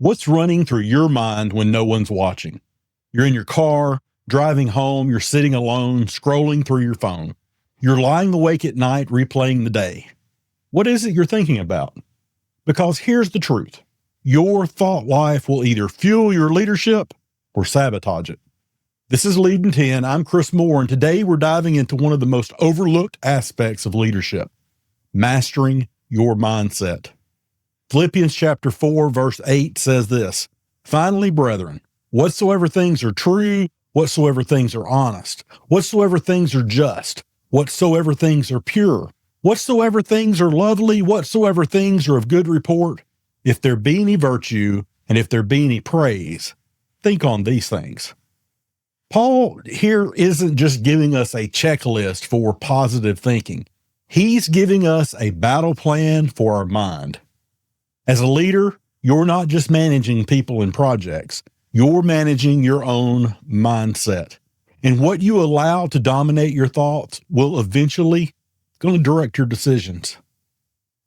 What's running through your mind when no one's watching? You're in your car, driving home, you're sitting alone, scrolling through your phone. You're lying awake at night, replaying the day. What is it you're thinking about? Because here's the truth. Your thought life will either fuel your leadership or sabotage it. This is Leading 10. I'm Chris Moore, and today we're diving into one of the most overlooked aspects of leadership, mastering your mindset. Philippians chapter 4, verse 8 says this, "Finally, brethren, whatsoever things are true, whatsoever things are honest, whatsoever things are just, whatsoever things are pure, whatsoever things are lovely, whatsoever things are of good report, if there be any virtue, and if there be any praise, think on these things." Paul here isn't just giving us a checklist for positive thinking. He's giving us a battle plan for our mind. As a leader, you're not just managing people and projects. You're managing your own mindset. And what you allow to dominate your thoughts will eventually going to direct your decisions.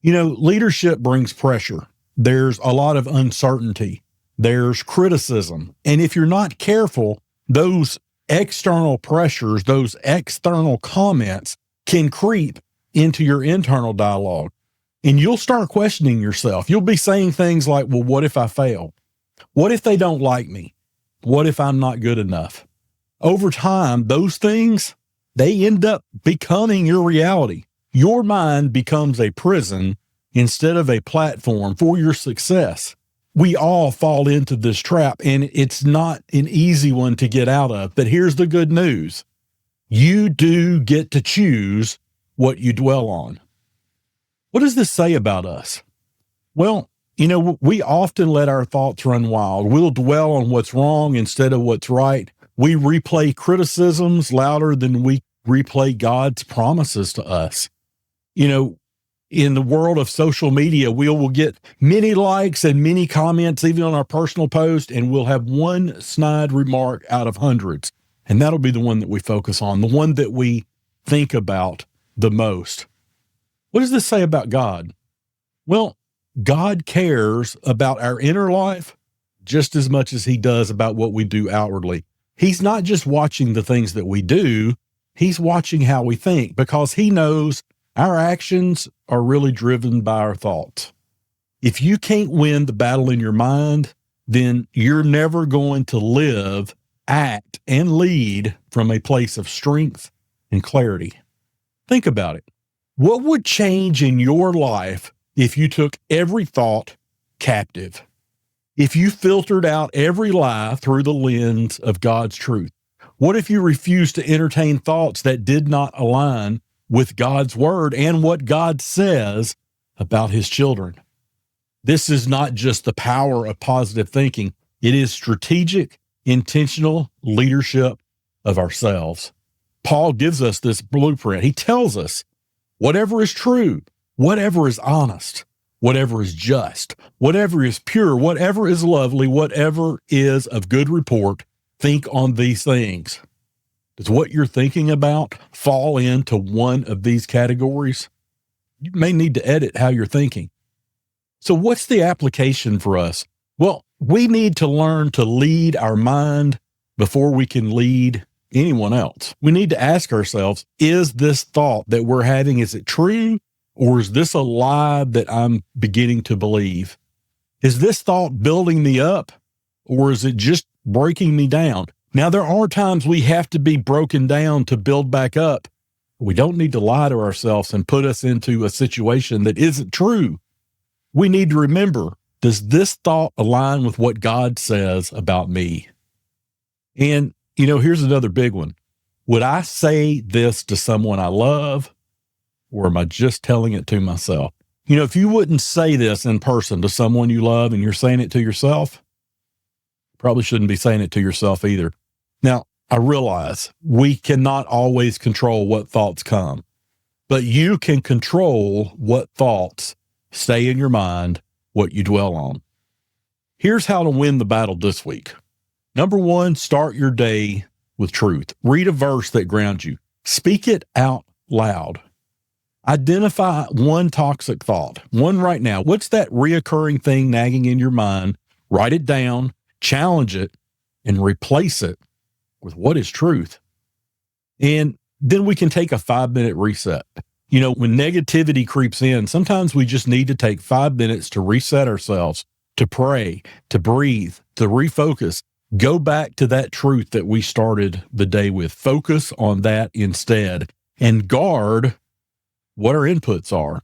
You know, leadership brings pressure. There's a lot of uncertainty. There's criticism. And if you're not careful, those external pressures, those external comments can creep into your internal dialogue. And you'll start questioning yourself. You'll be saying things like, well, what if I fail? What if they don't like me? What if I'm not good enough? Over time, those things, they end up becoming your reality. Your mind becomes a prison instead of a platform for your success. We all fall into this trap, and it's not an easy one to get out of. But here's the good news. You do get to choose what you dwell on. What does this say about us? Well, you know, we often let our thoughts run wild. We'll dwell on what's wrong instead of what's right. We replay criticisms louder than we replay God's promises to us. You know, in the world of social media, we will get many likes and many comments, even on our personal post, and we'll have one snide remark out of hundreds. And that'll be the one that we focus on, the one that we think about the most. What does this say about God? Well, God cares about our inner life just as much as he does about what we do outwardly. He's not just watching the things that we do. He's watching how we think, because he knows our actions are really driven by our thoughts. If you can't win the battle in your mind, then you're never going to live, act, and lead from a place of strength and clarity. Think about it. What would change in your life if you took every thought captive? If you filtered out every lie through the lens of God's truth? What if you refused to entertain thoughts that did not align with God's word and what God says about his children? This is not just the power of positive thinking. It is strategic, intentional leadership of ourselves. Paul gives us this blueprint. He tells us, whatever is true, whatever is honest, whatever is just, whatever is pure, whatever is lovely, whatever is of good report, think on these things. Does what you're thinking about fall into one of these categories? You may need to edit how you're thinking. So what's the application for us? Well, we need to learn to lead our mind before we can lead anyone else. We need to ask ourselves, is this thought that we're having, is it true? Or is this a lie that I'm beginning to believe? Is this thought building me up, or is it just breaking me down? Now, there are times we have to be broken down to build back up. We don't need to lie to ourselves and put us into a situation that isn't true. We need to remember, does this thought align with what God says about me? And, you know, here's another big one. Would I say this to someone I love, or am I just telling it to myself? You know, if you wouldn't say this in person to someone you love and you're saying it to yourself, probably shouldn't be saying it to yourself either. Now, I realize we cannot always control what thoughts come, but you can control what thoughts stay in your mind, what you dwell on. Here's how to win the battle this week. Number one, start your day with truth. Read a verse that grounds you. Speak it out loud. Identify one toxic thought, one right now. What's that reoccurring thing nagging in your mind write it down, challenge it, and replace it with what is truth. And then we can take a 5-minute reset. You know, when negativity creeps in, sometimes we just need to take 5 minutes to reset ourselves, to pray, to breathe, to refocus, go back to that truth that we started the day with. Focus on that instead and guard what our inputs are.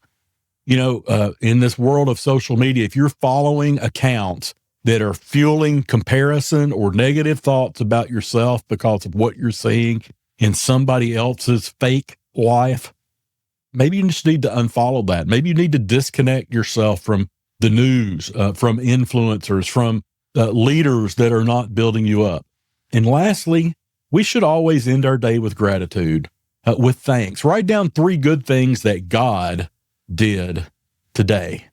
You know, in this world of social media, if you're following accounts that are fueling comparison or negative thoughts about yourself because of what you're seeing in somebody else's fake life, maybe you just need to unfollow that. Maybe you need to disconnect yourself from the news, from influencers, from leaders that are not building you up. And lastly, we should always end our day with gratitude, with thanks. Write down 3 good things that God did today.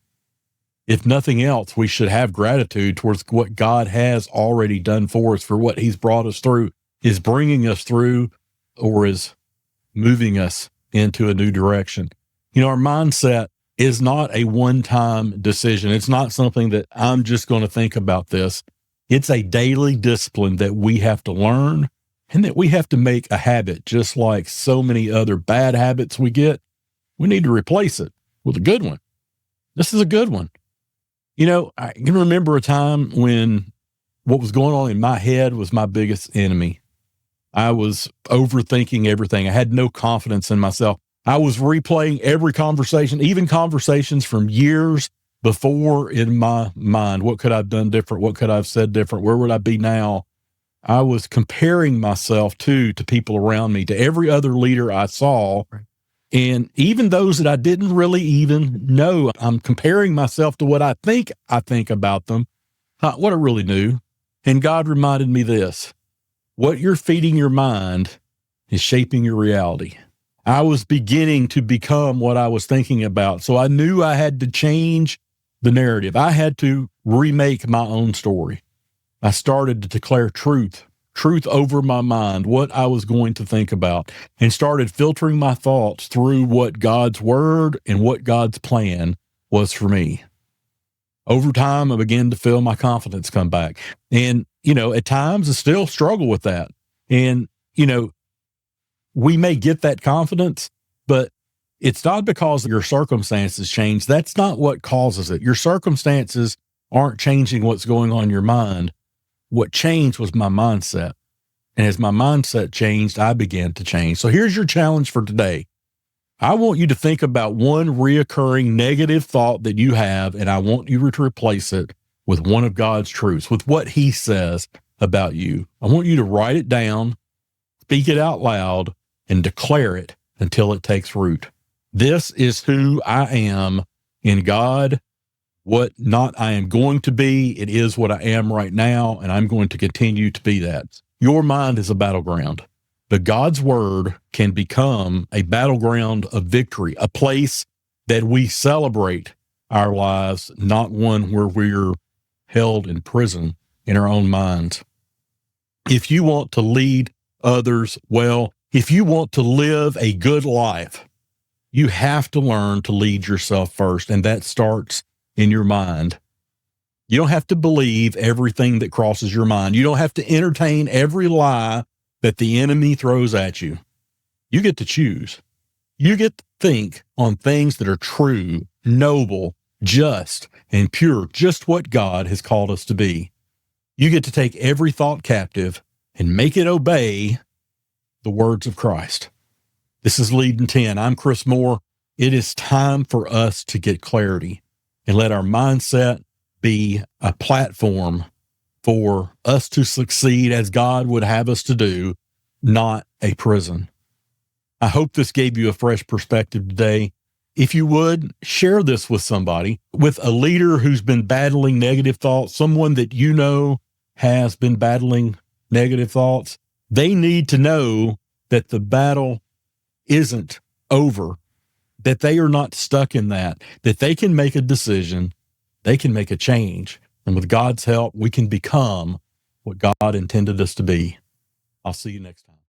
If nothing else, we should have gratitude towards what God has already done for us, for what he's brought us through, is bringing us through, or is moving us into a new direction. You know, our mindset is not a one-time decision. It's not something that I'm just going to think about this. It's a daily discipline that we have to learn and that we have to make a habit, just like so many other bad habits we get. We need to replace it with a good one. This is a good one. You know, I can remember a time when what was going on in my head was my biggest enemy. I was overthinking everything. I had no confidence in myself. I was replaying every conversation, even conversations from years before in my mind. What could I have done different? What could I have said different? Where would I be now? I was comparing myself to people around me, to every other leader I saw. Right. And even those that I didn't really even know, I'm comparing myself to what I think about them, not what I really knew. And God reminded me this: what you're feeding your mind is shaping your reality. I was beginning to become what I was thinking about. So I knew I had to change the narrative. I had to remake my own story. I started to declare truth over my mind, what I was going to think about, and started filtering my thoughts through what God's word and what God's plan was for me. Over time, I began to feel my confidence come back. And, you know, at times I still struggle with that. And, you know, we may get that confidence, but it's not because your circumstances change. That's not what causes it. Your circumstances aren't changing what's going on in your mind. What changed was my mindset. And as my mindset changed, I began to change. So here's your challenge for today. I want you to think about one reoccurring negative thought that you have, and I want you to replace it with one of God's truths, with what he says about you. I want you to write it down, speak it out loud, and declare it until it takes root. This is who I am in God. What not I am going to be, it is what I am right now, and I'm going to continue to be that. Your mind is a battleground, but God's word can become a battleground of victory, a place that we celebrate our lives, not one where we're held in prison in our own minds. If you want to lead others well, if you want to live a good life, you have to learn to lead yourself first, and that starts in your mind. You don't have to believe everything that crosses your mind. You don't have to entertain every lie that the enemy throws at you. You get to choose. You get to think on things that are true, noble, just, and pure, just what God has called us to be. You get to take every thought captive and make it obey the words of Christ. This is Lead in 10. I'm Chris Moore. It is time for us to get clarity and let our mindset be a platform for us to succeed as God would have us to do, not a prison. I hope this gave you a fresh perspective today. If you would, share this with somebody, with a leader who's been battling negative thoughts, someone that you know has been battling negative thoughts. They need to know that the battle isn't over, that they are not stuck in that they can make a decision, they can make a change. And with God's help, we can become what God intended us to be. I'll see you next time.